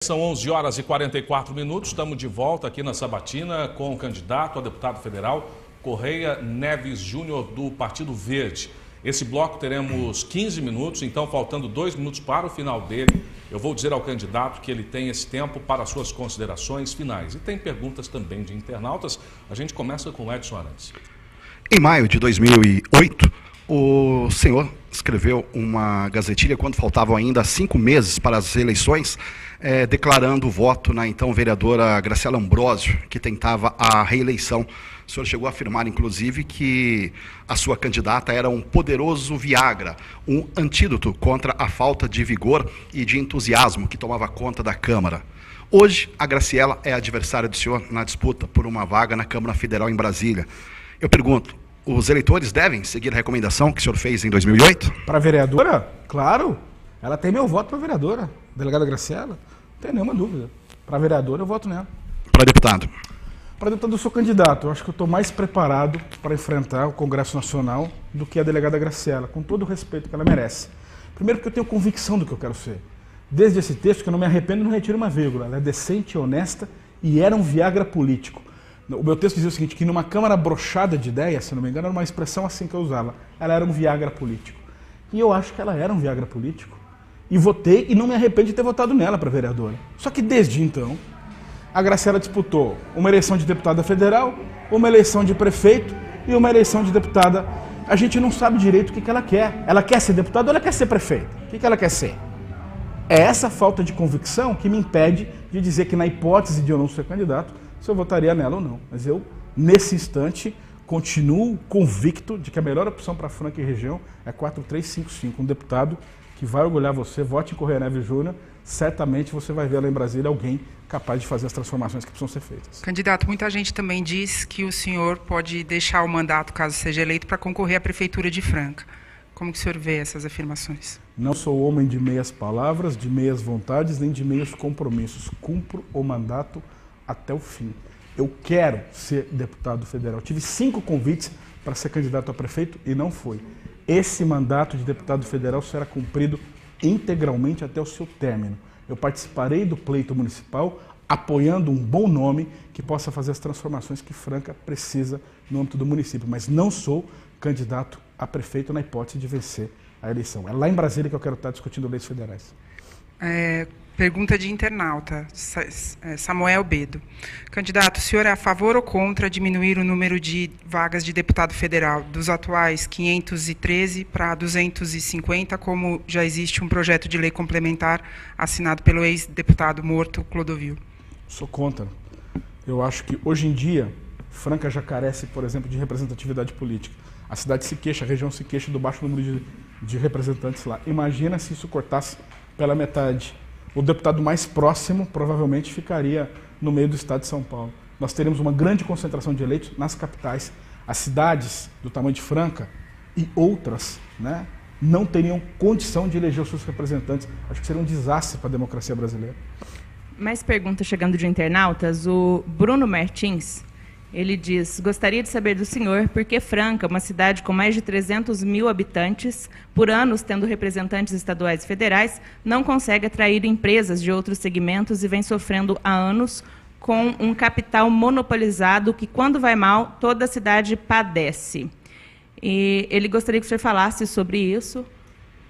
São 11 horas e 44 minutos, estamos de volta aqui na Sabatina com o candidato a deputado federal Correia Neves Júnior do Partido Verde. Esse bloco teremos 15 minutos, então faltando 2 minutos para o final dele, eu vou dizer ao candidato que ele tem esse tempo para suas considerações finais. E tem perguntas também de internautas, a gente começa com o Edson Arantes. Em maio de 2008, o senhor escreveu uma gazetilha quando faltavam ainda 5 meses para as eleições, declarando o voto na então vereadora Graciela Ambrosio, que tentava a reeleição. O senhor chegou a afirmar, inclusive, que a sua candidata era um poderoso Viagra, um antídoto contra a falta de vigor e de entusiasmo que tomava conta da Câmara. Hoje, a Graciela é adversária do senhor na disputa por uma vaga na Câmara Federal em Brasília. Eu pergunto, os eleitores devem seguir a recomendação que o senhor fez em 2008? Para vereadora? Claro. Ela tem meu voto para vereadora. Delegada Graciela? Não tem nenhuma dúvida. Para vereadora, eu voto nela. Para deputado? Para deputado, eu sou candidato. Eu acho que eu estou mais preparado para enfrentar o Congresso Nacional do que a delegada Graciela, com todo o respeito que ela merece. Primeiro porque eu tenho convicção do que eu quero ser. Desde esse texto, que eu não me arrependo e não retiro uma vírgula. Ela é decente, honesta e era um Viagra político. O meu texto dizia o seguinte, que numa Câmara brochada de ideias, se não me engano, era uma expressão assim que eu usava. Ela era um Viagra político. E eu acho que ela era um Viagra político. E votei e não me arrependo de ter votado nela para vereadora. Só que desde então, a Graciela disputou uma eleição de deputada federal, uma eleição de prefeito e uma eleição de deputada. A gente não sabe direito o que ela quer. Ela quer ser deputada ou ela quer ser prefeita? O que ela quer ser? É essa falta de convicção que me impede de dizer que na hipótese de eu não ser candidato, se eu votaria nela ou não. Mas eu, nesse instante, continuo convicto de que a melhor opção para a Franca e região é 4355, um deputado que vai orgulhar você, vote em Correia Neves Júnior, certamente você vai ver lá em Brasília alguém capaz de fazer as transformações que precisam ser feitas. Candidato, muita gente também diz que o senhor pode deixar o mandato, caso seja eleito, para concorrer à Prefeitura de Franca. Como que o senhor vê essas afirmações? Não sou homem de meias palavras, de meias vontades, nem de meios compromissos. Cumpro o mandato até o fim. Eu quero ser deputado federal. Tive 5 convites para ser candidato a prefeito e não foi. Esse mandato de deputado federal será cumprido integralmente até o seu término. Eu participarei do pleito municipal apoiando um bom nome que possa fazer as transformações que Franca precisa no âmbito do município, mas não sou candidato a prefeito na hipótese de vencer a eleição. É lá em Brasília que eu quero estar discutindo leis federais. Pergunta de internauta, Samuel Bedo. Candidato, o senhor é a favor ou contra diminuir o número de vagas de deputado federal dos atuais 513 para 250, como já existe um projeto de lei complementar assinado pelo ex-deputado morto Clodovil? Sou contra. Eu acho que hoje em dia, Franca já carece, por exemplo, de representatividade política. A cidade se queixa, a região se queixa do baixo número de representantes lá. Imagina se isso cortasse pela metade. O deputado mais próximo provavelmente ficaria no meio do estado de São Paulo. Nós teríamos uma grande concentração de eleitos nas capitais. As cidades do tamanho de Franca e outras, né, não teriam condição de eleger os seus representantes. Acho que seria um desastre para a democracia brasileira. Mais perguntas chegando de internautas. O Bruno Martins, ele diz, gostaria de saber do senhor por que Franca, uma cidade com mais de 300 mil habitantes, por anos tendo representantes estaduais e federais, não consegue atrair empresas de outros segmentos e vem sofrendo há anos com um capital monopolizado que, quando vai mal, toda a cidade padece. E ele gostaria que o senhor falasse sobre isso.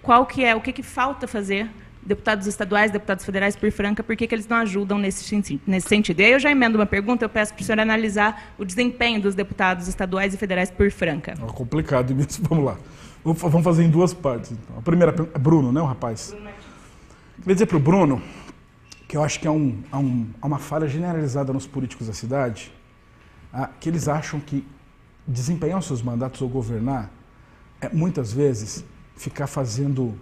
O que falta fazer deputados estaduais, deputados federais por Franca, por que eles não ajudam nesse sentido? E aí eu já emendo uma pergunta, eu peço para o senhor analisar o desempenho dos deputados estaduais e federais por Franca. É complicado mesmo, vamos lá. Vamos fazer em 2 partes. Então. A primeira pergunta, é Bruno, né, o rapaz? Queria dizer para o Bruno que eu acho que há uma falha generalizada nos políticos da cidade, que eles acham que desempenhar os seus mandatos ou governar é, muitas vezes, ficar fazendo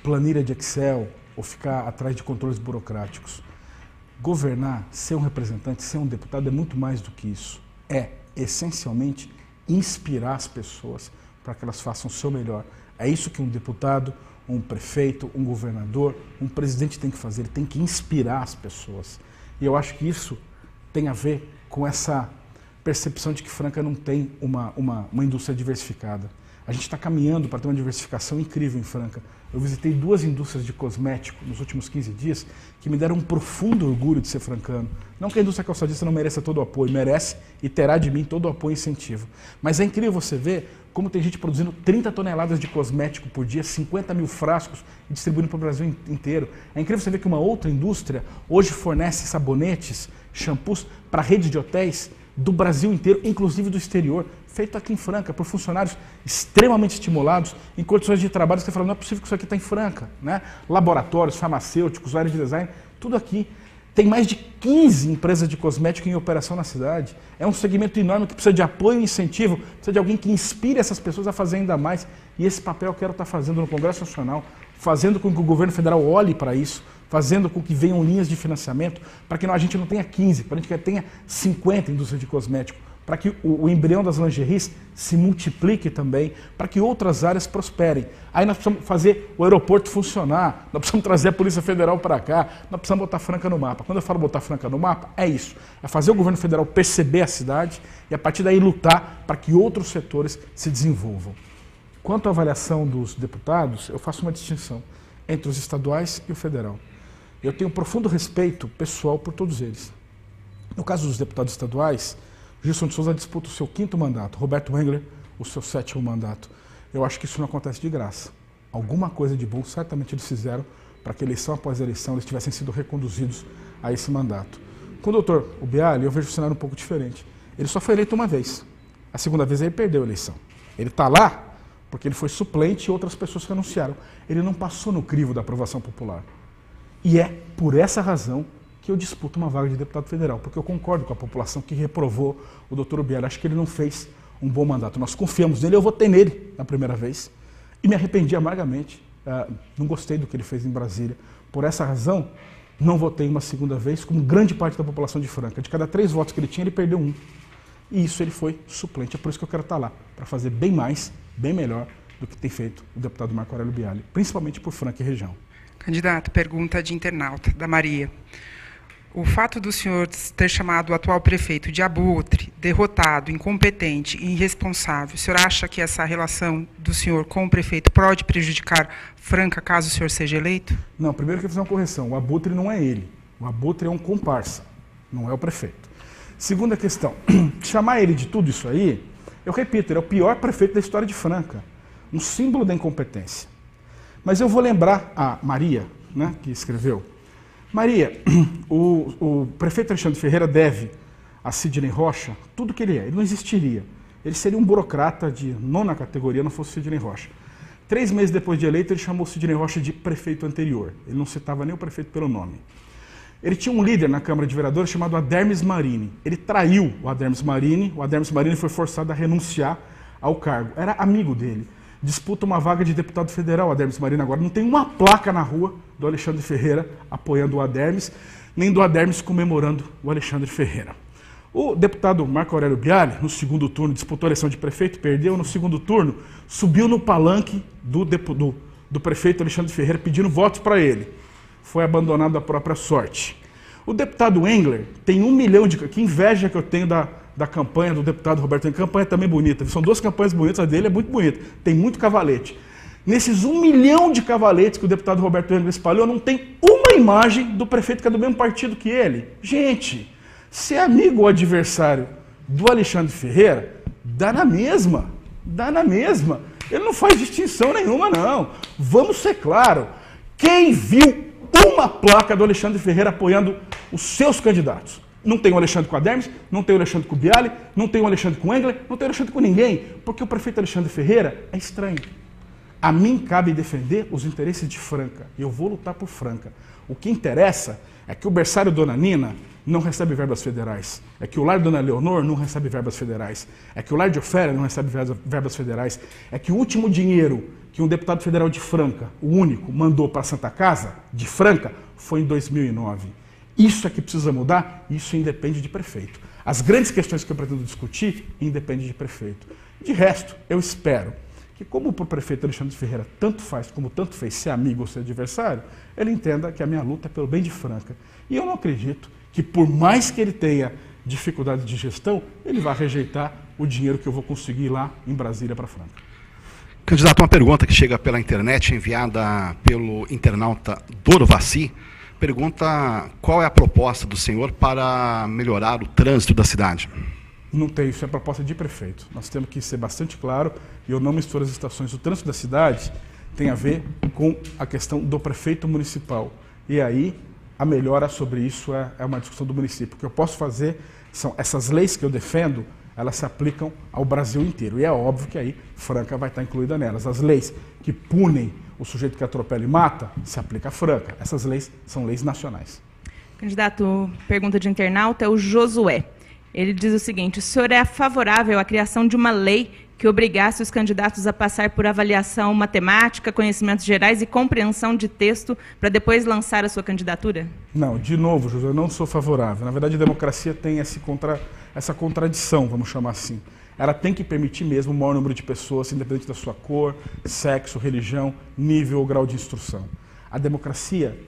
planilha de Excel ou ficar atrás de controles burocráticos. Governar, ser um representante, ser um deputado é muito mais do que isso. É, essencialmente, inspirar as pessoas para que elas façam o seu melhor. É isso que um deputado, um prefeito, um governador, um presidente tem que fazer, ele tem que inspirar as pessoas. E eu acho que isso tem a ver com essa percepção de que Franca não tem uma indústria diversificada. A gente está caminhando para ter uma diversificação incrível em Franca. Eu visitei 2 indústrias de cosmético nos últimos 15 dias que me deram um profundo orgulho de ser francano. Não que a indústria calçadista não mereça todo o apoio, merece e terá de mim todo o apoio e incentivo. Mas é incrível você ver como tem gente produzindo 30 toneladas de cosmético por dia, 50 mil frascos e distribuindo para o Brasil inteiro. É incrível você ver que uma outra indústria hoje fornece sabonetes, shampoos para redes de hotéis do Brasil inteiro, inclusive do exterior, feito aqui em Franca, por funcionários extremamente estimulados, em condições de trabalho que você fala, não é possível que isso aqui está em Franca, né? Laboratórios, farmacêuticos, áreas de design, tudo aqui. Tem mais de 15 empresas de cosmético em operação na cidade. É um segmento enorme que precisa de apoio e incentivo, precisa de alguém que inspire essas pessoas a fazer ainda mais. E esse papel eu quero estar fazendo no Congresso Nacional, fazendo com que o governo federal olhe para isso, fazendo com que venham linhas de financiamento, para que a gente não tenha 15, para que a gente tenha 50 indústrias de cosmético, para que o embrião das lingeries se multiplique também, para que outras áreas prosperem. Aí nós precisamos fazer o aeroporto funcionar, nós precisamos trazer a Polícia Federal para cá, nós precisamos botar Franca no mapa. Quando eu falo botar Franca no mapa, é isso. É fazer o governo federal perceber a cidade e a partir daí lutar para que outros setores se desenvolvam. Quanto à avaliação dos deputados, eu faço uma distinção entre os estaduais e o federal. Eu tenho um profundo respeito pessoal por todos eles. No caso dos deputados estaduais, Gilson de Souza disputa o seu 5º mandato, Roberto Engler o seu 7º mandato. Eu acho que isso não acontece de graça. Alguma coisa de bom certamente eles fizeram para que eleição após eleição eles tivessem sido reconduzidos a esse mandato. Com o doutor Ubiali, eu vejo o cenário um pouco diferente. Ele só foi eleito uma vez. A segunda vez ele perdeu a eleição. Ele está lá porque ele foi suplente e outras pessoas renunciaram. Ele não passou no crivo da aprovação popular. E é por essa razão que eu disputo uma vaga de deputado federal, porque eu concordo com a população que reprovou o doutor Ubiali. Acho que ele não fez um bom mandato. Nós confiamos nele, eu votei nele na primeira vez e me arrependi amargamente. Não gostei do que ele fez em Brasília. Por essa razão, não votei uma segunda vez, como grande parte da população de Franca. De cada 3 votos que ele tinha, ele perdeu 1. E isso ele foi suplente. É por isso que eu quero estar lá, para fazer bem mais, bem melhor do que tem feito o deputado Marco Aurélio Ubiali, principalmente por Franca e região. Candidato, pergunta de internauta, da Maria. O fato do senhor ter chamado o atual prefeito de abutre, derrotado, incompetente e irresponsável, o senhor acha que essa relação do senhor com o prefeito pode prejudicar Franca caso o senhor seja eleito? Não, primeiro que eu vou fazer uma correção. O abutre não é ele. O abutre é um comparsa, não é o prefeito. Segunda questão, chamar ele de tudo isso aí, eu repito, ele é o pior prefeito da história de Franca. Um símbolo da incompetência. Mas eu vou lembrar a Maria, né, que escreveu. Maria, o prefeito Alexandre Ferreira deve a Sidney Rocha tudo que ele é. Ele não existiria. Ele seria um burocrata de 9ª categoria, não fosse Sidney Rocha. 3 meses depois de eleito, ele chamou Sidney Rocha de prefeito anterior. Ele não citava nem o prefeito pelo nome. Ele tinha um líder na Câmara de Vereadores chamado Adermes Marini. Ele traiu o Adermes Marini foi forçado a renunciar ao cargo. Era amigo dele. Disputa uma vaga de deputado federal, o Adermes Marini agora. Não tem uma placa na rua do Alexandre Ferreira apoiando o Adermes, nem do Adermes comemorando o Alexandre Ferreira. O deputado Marco Aurélio Ubiali, no 2º turno, disputou a eleição de prefeito, perdeu. No 2º turno, subiu no palanque do prefeito Alexandre Ferreira pedindo votos para ele. Foi abandonado à própria sorte. O deputado Engler tem 1 milhão de... Que inveja que eu tenho da campanha do deputado Roberto Engler. A campanha também bonita. São 2 campanhas bonitas, a dele é muito bonita. Tem muito cavalete. Nesses 1 milhão de cavaletes que o deputado Roberto Engler espalhou, não tem uma imagem do prefeito que é do mesmo partido que ele. Gente, se é amigo ou adversário do Alexandre Ferreira, dá na mesma. Dá na mesma. Ele não faz distinção nenhuma, não. Vamos ser claros. Quem viu uma placa do Alexandre Ferreira apoiando os seus candidatos? Não tem o Alexandre com a Adermes, não tem o Alexandre com o Ubiali, não tem o Alexandre com o Engler, não tem o Alexandre com ninguém, porque o prefeito Alexandre Ferreira é estranho. A mim cabe defender os interesses de Franca, e eu vou lutar por Franca. O que interessa é que o berçário Dona Nina não recebe verbas federais, é que o lar Dona Leonor não recebe verbas federais, é que o lar de Ofélia não recebe verbas federais, é que o último dinheiro que um deputado federal de Franca, o único, mandou para a Santa Casa, de Franca, foi em 2009. Isso é que precisa mudar, isso independe de prefeito. As grandes questões que eu pretendo discutir independem de prefeito. De resto, eu espero que, como para o prefeito Alexandre Ferreira tanto faz como tanto fez ser amigo ou ser adversário, ele entenda que a minha luta é pelo bem de Franca. E eu não acredito que, por mais que ele tenha dificuldade de gestão, ele vai rejeitar o dinheiro que eu vou conseguir lá em Brasília para Franca. Candidato, uma pergunta que chega pela internet, enviada pelo internauta Doro Vassi, pergunta qual é a proposta do senhor para melhorar o trânsito da cidade. Não tem, isso é proposta de prefeito. Nós temos que ser bastante claro, e eu não misturo as estações. O trânsito da cidade tem a ver com a questão do prefeito municipal. E aí, a melhora sobre isso é uma discussão do município. O que eu posso fazer são essas leis que eu defendo, elas se aplicam ao Brasil inteiro. E é óbvio que aí Franca vai estar incluída nelas. As leis que punem o sujeito que atropela e mata, se aplica a Franca. Essas leis são leis nacionais. Candidato, pergunta de internauta é o Josué. Ele diz o seguinte: o senhor é favorável à criação de uma lei que obrigasse os candidatos a passar por avaliação matemática, conhecimentos gerais e compreensão de texto para depois lançar a sua candidatura? Não, de novo, José, eu não sou favorável. Na verdade, a democracia tem essa contradição, vamos chamar assim. Ela tem que permitir mesmo o maior número de pessoas, independente da sua cor, sexo, religião, nível ou grau de instrução. A democracia,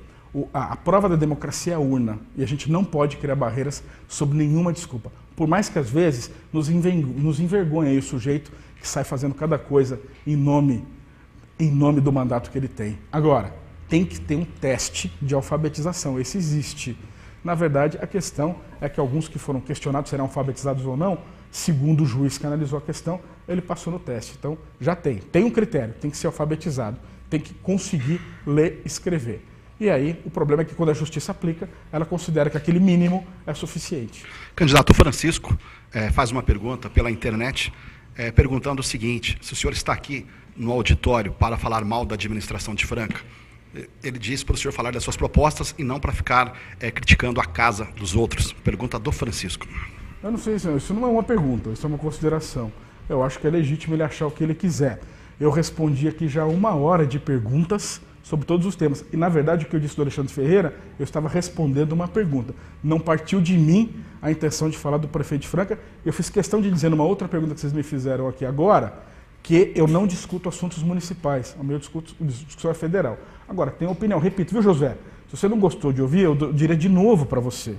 a prova da democracia é a urna, e a gente não pode criar barreiras sob nenhuma desculpa. Por mais que às vezes nos envergonhe aí o sujeito que sai fazendo cada coisa em nome do mandato que ele tem. Agora, tem que ter um teste de alfabetização, esse existe. Na verdade, a questão é que alguns que foram questionados serão alfabetizados ou não, segundo o juiz que analisou a questão, ele passou no teste. Então, já tem um critério, tem que ser alfabetizado, tem que conseguir ler e escrever. E aí, o problema é que quando a justiça aplica, ela considera que aquele mínimo é suficiente. Candidato Francisco faz uma pergunta pela internet, perguntando o seguinte: se o senhor está aqui no auditório para falar mal da administração de Franca, ele diz para o senhor falar das suas propostas e não para ficar criticando a casa dos outros. Pergunta do Francisco. Eu não sei, isso não é uma pergunta, isso é uma consideração. Eu acho que é legítimo ele achar o que ele quiser. Eu respondi aqui já 1 hora de perguntas sobre todos os temas. E, na verdade, o que eu disse do Alexandre Ferreira, eu estava respondendo uma pergunta. Não partiu de mim a intenção de falar do prefeito de Franca. Eu fiz questão de dizer numa outra pergunta que vocês me fizeram aqui agora, que eu não discuto assuntos municipais. O meu discussão é federal. Agora, tem opinião. Repito, viu, José? Se você não gostou de ouvir, eu diria de novo para você.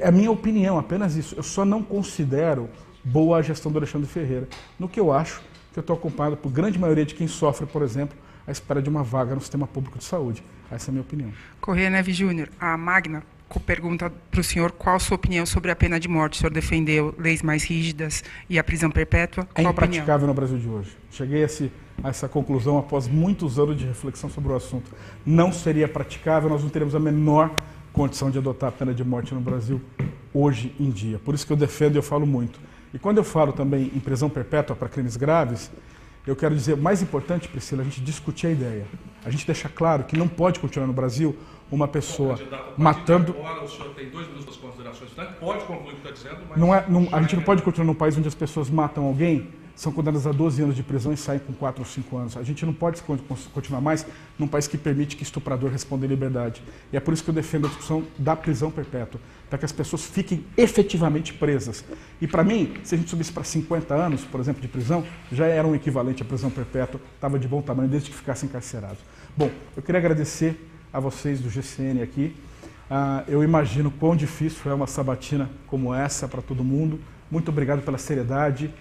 É a minha opinião, apenas isso. Eu só não considero boa a gestão do Alexandre Ferreira. No que eu acho que eu estou acompanhado por grande maioria de quem sofre, por exemplo, à espera de uma vaga no sistema público de saúde. Essa é a minha opinião. Corrêa Neves Júnior, a Magna pergunta para o senhor qual a sua opinião sobre a pena de morte. O senhor defendeu leis mais rígidas e a prisão perpétua? É impraticável no Brasil de hoje. Cheguei a essa conclusão após muitos anos de reflexão sobre o assunto. Não seria praticável, nós não teríamos a menor condição de adotar a pena de morte no Brasil hoje em dia. Por isso que eu defendo e eu falo muito. E quando eu falo também em prisão perpétua para crimes graves, eu quero dizer, o mais importante, Priscila, a gente discutir a ideia. A gente deixar claro que não pode continuar no Brasil uma pessoa matando... Agora, o senhor tem 2 minutos das considerações, pode concluir o que está dizendo, mas... a gente não pode continuar num país onde as pessoas matam alguém, são condenadas a 12 anos de prisão e saem com 4 ou 5 anos. A gente não pode continuar mais num país que permite que estuprador responda em liberdade. E é por isso que eu defendo a discussão da prisão perpétua, para que as pessoas fiquem efetivamente presas. E para mim, se a gente subisse para 50 anos, por exemplo, de prisão, já era um equivalente à prisão perpétua, estava de bom tamanho, desde que ficassem encarcerados. Bom, eu queria agradecer a vocês do GCN aqui. Eu imagino quão difícil é uma sabatina como essa para todo mundo. Muito obrigado pela seriedade,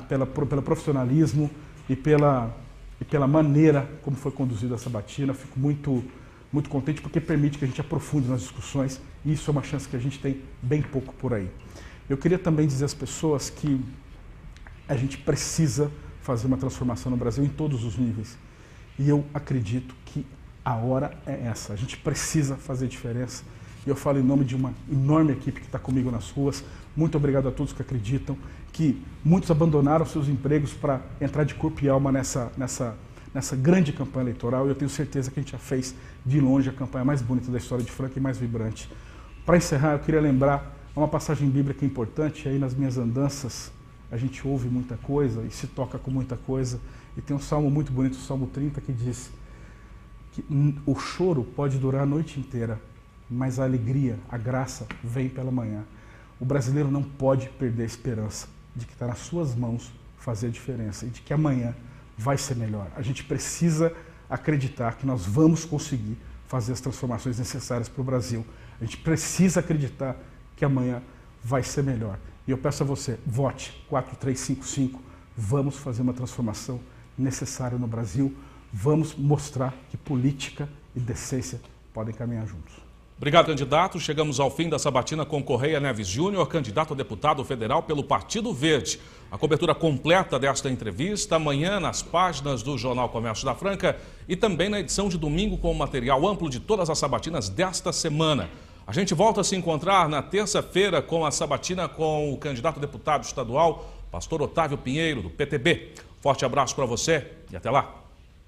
pelo profissionalismo e pela maneira como foi conduzida a sabatina. Fico muito contente porque permite que a gente aprofunde nas discussões e isso é uma chance que a gente tem bem pouco por aí. Eu queria também dizer às pessoas que a gente precisa fazer uma transformação no Brasil em todos os níveis. E eu acredito que a hora é essa. A gente precisa fazer diferença. E eu falo em nome de uma enorme equipe que está comigo nas ruas. Muito obrigado a todos que acreditam, que muitos abandonaram seus empregos para entrar de corpo e alma nessa grande campanha eleitoral. E eu tenho certeza que a gente já fez, de longe, a campanha mais bonita da história de Franca e mais vibrante. Para encerrar, eu queria lembrar uma passagem bíblica importante. Aí nas minhas andanças, a gente ouve muita coisa e se toca com muita coisa. E tem um salmo muito bonito, o Salmo 30, que diz que o choro pode durar a noite inteira, mas a alegria, a graça, vem pela manhã. O brasileiro não pode perder a esperança de que está nas suas mãos fazer a diferença e de que amanhã vai ser melhor. A gente precisa acreditar que nós vamos conseguir fazer as transformações necessárias para o Brasil. A gente precisa acreditar que amanhã vai ser melhor. E eu peço a você, vote 4355, vamos fazer uma transformação necessário no Brasil. Vamos mostrar que política e decência podem caminhar juntos. Obrigado, candidato. Chegamos ao fim da sabatina com Correia Neves Júnior, candidato a deputado federal pelo Partido Verde. A cobertura completa desta entrevista amanhã nas páginas do Jornal Comércio da Franca e também na edição de domingo com material amplo de todas as sabatinas desta semana. A gente volta a se encontrar na terça-feira com a sabatina com o candidato a deputado estadual, pastor Otávio Pinheiro, do PTB. Forte abraço para você e até lá.